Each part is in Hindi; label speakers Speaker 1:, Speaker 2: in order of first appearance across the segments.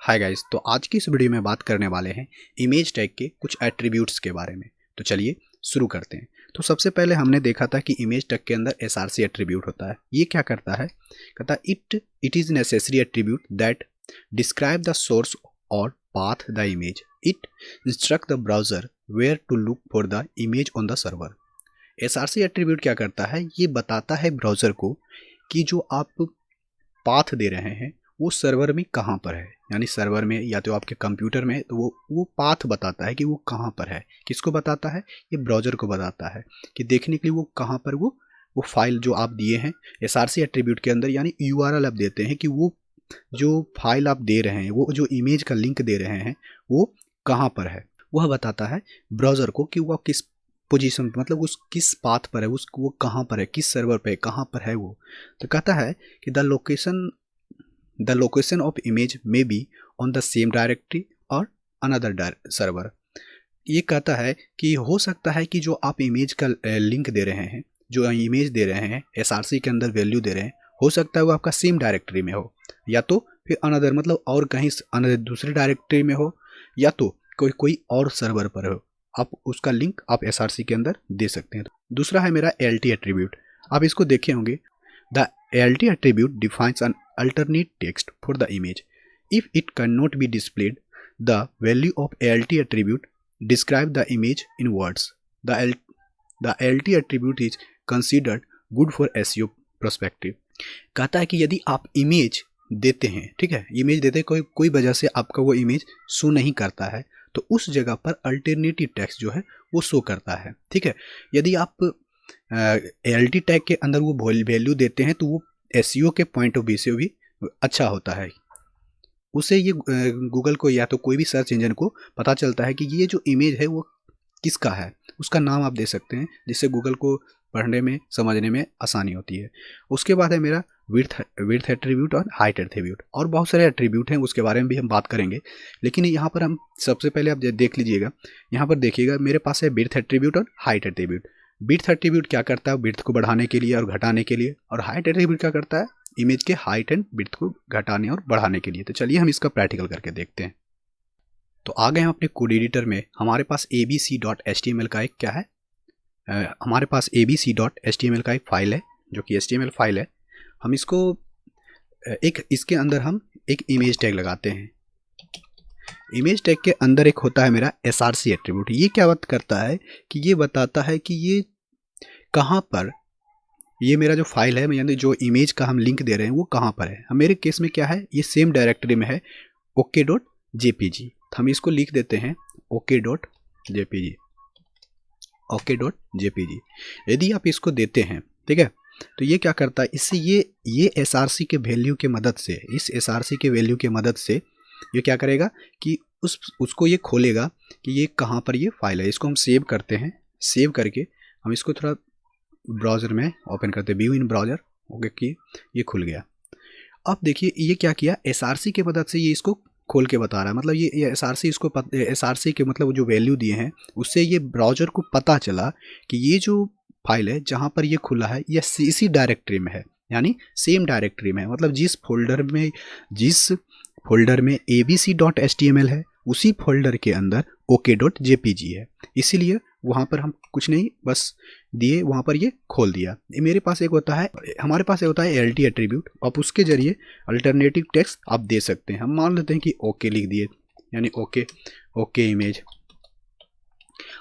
Speaker 1: हाय गाइस, तो आज की इस वीडियो में बात करने वाले हैं इमेज टैग के कुछ एट्रीब्यूट्स के बारे में। तो चलिए शुरू करते हैं। तो सबसे पहले हमने देखा था कि इमेज टैग के अंदर एसआरसी एट्रीब्यूट होता है। ये क्या करता है? कहता है it is necessary attribute that describe the source और path the image. It instruct the browser where to look for the image on the server. SRC attribute क्या करता है? ये बताता है ब्राउजर को कि जो आप पाथ दे रहे हैं वो सर्वर में कहाँ पर है, यानी सर्वर में या तो आपके कंप्यूटर में, तो वो पाथ बताता है कि वो कहाँ पर है। किसको बताता है? ये ब्राउज़र को बताता है कि देखने के लिए वो कहाँ पर वो फाइल जो आप दिए हैं एसआरसी एट्रीब्यूट के अंदर, यानी यूआरएल आप देते हैं कि वो जो फाइल आप दे रहे हैं, वो जो इमेज का लिंक दे रहे हैं वो कहाँ पर है, वह बताता है ब्राउज़र को कि वह किस पोजीशन, मतलब उस किस पाथ पर है, वो कहाँ पर है, किस सर्वर पे कहाँ पर है वो। तो कहता है कि the location of image may be on the same directory और अनदर सर्वर। ये कहता है कि हो सकता है कि जो आप इमेज का लिंक दे रहे हैं, जो इमेज दे रहे हैं एसआरसी के अंदर वैल्यू दे रहे हैं, हो सकता है वो आपका सेम डायरेक्टरी में हो, या तो फिर अनदर मतलब और कहीं अनदर दूसरे डायरेक्टरी में हो, या तो कोई और सर्वर पर हो। आप उसका लिंक आप एसआरसी के अंदर दे सकते हैं। दूसरा है मेरा एलटी एट्रीब्यूट। आप इसको देखे होंगे। The LT attribute defines N alternate text for the image. If it cannot be displayed, the value of ALT attribute describe the image in words. The ALT attribute is considered good for SEO perspective. कहता है कि यदि आप इमेज देते हैं, ठीक है, इमेज देते हैं, कोई वजह से आपका वो इमेज शो नहीं करता है, तो उस जगह पर अल्टरनेटिव टेक्स्ट जो है वो शो करता है। ठीक है, यदि आप ALT टैग के अंदर वो वैल्यू देते हैं तो वो एसईओ के पॉइंट ऑफ व्यू से भी अच्छा होता है। उसे ये गूगल को या तो कोई भी सर्च इंजन को पता चलता है कि ये जो इमेज है वो किसका है, उसका नाम आप दे सकते हैं, जिससे गूगल को पढ़ने में समझने में आसानी होती है। उसके बाद है मेरा विड्थ एट्रीब्यूट और हाइट एट्रीब्यूट, और बहुत सारे एट्रीब्यूट हैं, उसके बारे में भी हम बात करेंगे। लेकिन यहाँ पर हम सबसे पहले आप देख लीजिएगा, यहाँ पर देखिएगा मेरे पास है विड्थ एट्रीब्यूट और हाइट एट्रीब्यूट। विड्थ एट्रीब्यूट क्या करता है? विड्थ को बढ़ाने के लिए और घटाने के लिए। और हाइट एट्रीब्यूट क्या करता है? इमेज के हाइट एंड विड्थ को घटाने और बढ़ाने के लिए। तो चलिए हम इसका प्रैक्टिकल करके देखते हैं। तो आ गए हम अपने कोड एडिटर में। हमारे पास abc.html का एक क्या है, हमारे पास abc.html का एक फाइल है, जो कि html फाइल है। हम इसको इसके अंदर हम एक इमेज टैग लगाते हैं। इमेज टैग के अंदर एक होता है मेरा एसआरसी एट्रीब्यूट। ये क्या बात करता है कि ये बताता है कि ये कहाँ पर, ये मेरा जो फाइल है, यानी जो इमेज का हम लिंक दे रहे हैं वो कहाँ पर है। मेरे केस में क्या है, ये सेम डायरेक्टरी में है ok.jpg। हम इसको लिख देते हैं ok.jpg, ok.jpg। यदि आप इसको देते हैं, ठीक है, तो ये क्या करता है, इससे ये एसआरसी के वैल्यू के मदद से, इस एसआरसी के वैल्यू के मदद से ये क्या करेगा कि उसको ये खोलेगा कि ये कहाँ पर ये फाइल है। इसको हम सेव करते हैं। सेव करके हम इसको थोड़ा ब्राउज़र में ओपन करते हैं, व्यू इन ब्राउज़र। ओके, कि ये खुल गया। अब देखिए ये क्या किया, एसआरसी के मदद से ये इसको खोल के बता रहा है। मतलब ये एसआरसी इसको एसआरसी के मतलब जो वैल्यू दिए हैं उससे ये ब्राउज़र को पता चला कि ये जो फाइल है जहाँ पर ये खुला है ये इसी डायरेक्टरी में है, यानी सेम डायरेक्टरी में है। मतलब जिस फोल्डर में abc.html है उसी फोल्डर के अंदर ok.jpg है। इसीलिए वहाँ पर हम कुछ नहीं बस दिए, वहाँ पर ये खोल दिया। मेरे पास एक होता है, हमारे पास एक होता है एलटी एट्रीब्यूट। आप उसके जरिए अल्टरनेटिव टेक्स्ट आप दे सकते हैं। हम मान लेते हैं कि ओके लिख दिए, यानी ओके इमेज।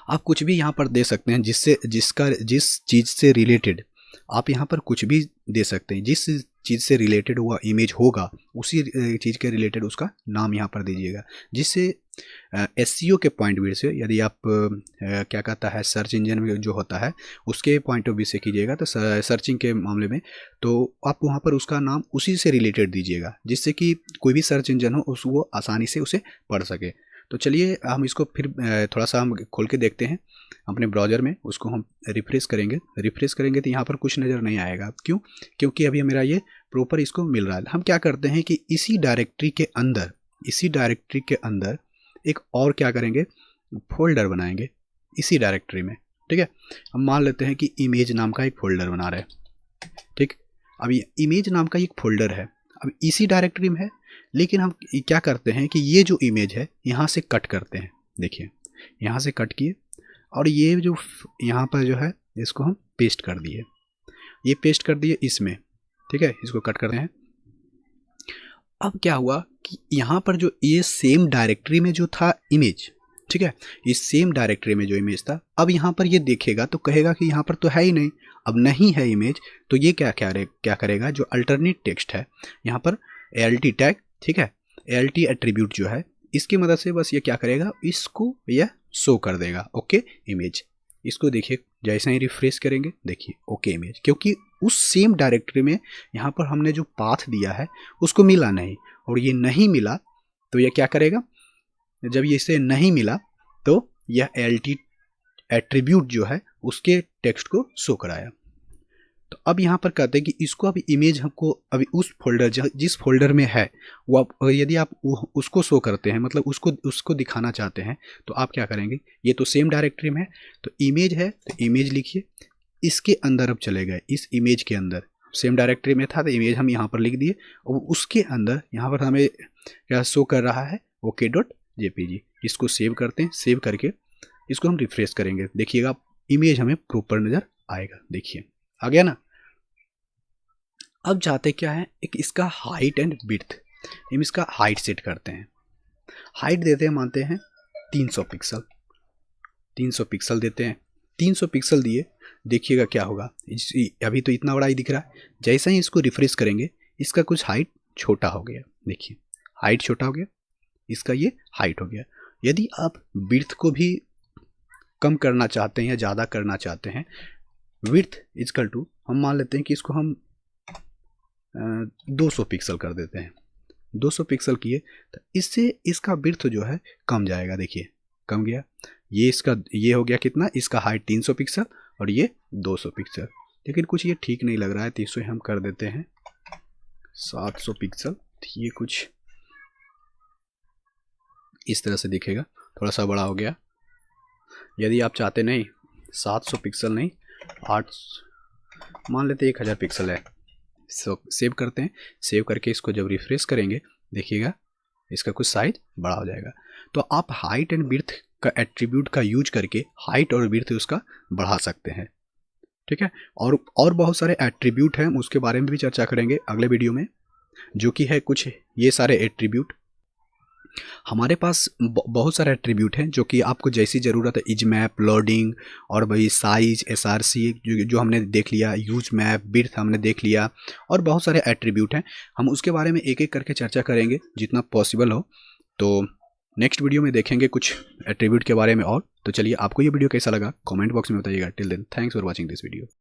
Speaker 1: आप कुछ भी यहाँ पर दे सकते हैं जिस चीज़ से रिलेटेड आप यहाँ पर कुछ भी दे सकते हैं। जिस चीज़ से रिलेटेड हुआ इमेज होगा उसी चीज़ के रिलेटेड उसका नाम यहाँ पर दीजिएगा, जिससे एसईओ के पॉइंट व्यू से, यदि आप क्या कहता है सर्च इंजन में जो होता है उसके पॉइंट ऑफ व्यू से कीजिएगा, तो सर्चिंग के मामले में तो आप वहाँ पर उसका नाम उसी से रिलेटेड दीजिएगा, जिससे कि कोई भी सर्च इंजन हो वो आसानी से उसे पढ़ सके। तो चलिए हम इसको फिर थोड़ा सा हम खोल के देखते हैं अपने ब्राउज़र में। उसको हम रिफ्रेश करेंगे तो यहाँ पर कुछ नज़र नहीं आएगा। क्यों? क्योंकि अभी मेरा ये प्रॉपर इसको मिल रहा है। हम क्या करते हैं कि इसी डायरेक्टरी के अंदर एक और क्या करेंगे, फोल्डर बनाएंगे इसी डायरेक्टरी में। ठीक है, हम मान लेते हैं कि इमेज नाम का एक फोल्डर बना रहे हैं। ठीक, अब ये इमेज नाम का एक फोल्डर है, अब इसी डायरेक्टरी में है। लेकिन हम क्या करते हैं कि ये जो इमेज है यहाँ से कट करते हैं। देखिए यहाँ से कट किए और ये जो यहाँ पर जो है इसको हम पेस्ट कर दिए, ये पेस्ट कर दिए इसमें, ठीक है। इसको कट करते हैं। अब क्या हुआ कि यहाँ पर जो ये सेम डायरेक्टरी में जो था इमेज, ठीक है, इस सेम डायरेक्टरी में जो इमेज था, अब यहाँ पर ये देखेगा तो कहेगा कि यहाँ पर तो है ही नहीं, अब नहीं है इमेज, तो ये क्या करेगा, जो अल्टरनेट टेक्स्ट है यहाँ पर ALT टैग, ठीक है, ALT एट्रीब्यूट जो है इसकी मदद से बस ये क्या करेगा, इसको यह शो कर देगा ओके इमेज। इसको देखिए जैसे ही रिफ्रेश करेंगे देखिए ओके इमेज, क्योंकि उस सेम डायरेक्टरी में यहाँ पर हमने जो पाथ दिया है उसको मिला नहीं, और ये नहीं मिला तो ये क्या करेगा, जब ये इसे नहीं मिला तो यह ALT एट्रीब्यूट जो है उसके टेक्स्ट को शो कराया। तो अब यहाँ पर कहते हैं कि इसको अभी इमेज हमको अभी उस फोल्डर जिस फोल्डर में है वो यदि आप उसको शो करते हैं, मतलब उसको दिखाना चाहते हैं, तो आप क्या करेंगे, ये तो सेम डायरेक्टरी में है तो इमेज है तो इमेज लिखिए, इसके अंदर अब चले गए, इस इमेज के अंदर सेम डायरेक्टरी में था तो इमेज हम यहाँ पर लिख दिए, और उसके अंदर यहाँ पर हमें क्या शो कर रहा है OK.jpg। इसको सेव करते हैं, सेव करके इसको हम रिफ्रेश करेंगे, देखिएगा इमेज हमें प्रॉपर नज़र आएगा। देखिए आ गया ना। अब चाहते क्या है, एक इसका हाइट एंड विड्थ, हम इसका हाइट सेट करते हैं, हाइट देते हैं मानते हैं 300 पिक्सल, 300 पिक्सल देते हैं। 300 पिक्सल दिए, देखिएगा क्या होगा, अभी तो इतना बड़ा ही दिख रहा है, जैसे ही इसको रिफ्रेश करेंगे इसका कुछ हाइट छोटा हो गया, देखिए हाइट छोटा हो गया, इसका ये हाइट हो गया। यदि आप विड्थ को भी कम करना चाहते हैं या ज़्यादा करना चाहते हैं, विड्थ इजकल टू हम मान लेते हैं कि इसको हम 200 पिक्सल कर देते हैं, 200 पिक्सल किए तो इससे इसका विड्थ जो है कम जाएगा, देखिए कम गया, ये हो गया कितना, इसका हाइट 300 पिक्सल और ये 200 पिक्सल। लेकिन कुछ ये ठीक नहीं लग रहा है तो इसे हम कर देते हैं 700 पिक्सल, तो ये कुछ इस तरह से दिखेगा, थोड़ा सा बड़ा हो गया। यदि आप चाहते नहीं 700 पिक्सल नहीं 8 मान लेते 1000 पिक्सल है, सेव करते हैं, सेव करके इसको जब रिफ्रेश करेंगे देखिएगा इसका कुछ साइज बड़ा हो जाएगा। तो आप हाइट एंड विड्थ का एट्रीब्यूट का यूज करके हाइट और विड्थ उसका बढ़ा सकते हैं, ठीक है। और बहुत सारे एट्रीब्यूट हैं, उसके बारे में भी चर्चा करेंगे अगले वीडियो में, जो कि है कुछ ये सारे एट्रीब्यूट। हमारे पास बहुत सारे एट्रीब्यूट हैं जो कि आपको जैसी ज़रूरत है, इज मैप, लोडिंग और भाई साइज, SRC जो हमने देख लिया, यूज मैप, विड्थ हमने देख लिया, और बहुत सारे एट्रीब्यूट हैं, हम उसके बारे में एक एक करके चर्चा करेंगे जितना पॉसिबल हो। तो नेक्स्ट वीडियो में देखेंगे कुछ एट्रीब्यूट के बारे में और। तो चलिए आपको ये वीडियो कैसा लगा कमेंट बॉक्स में बताइएगा। Till then thanks for watching this video.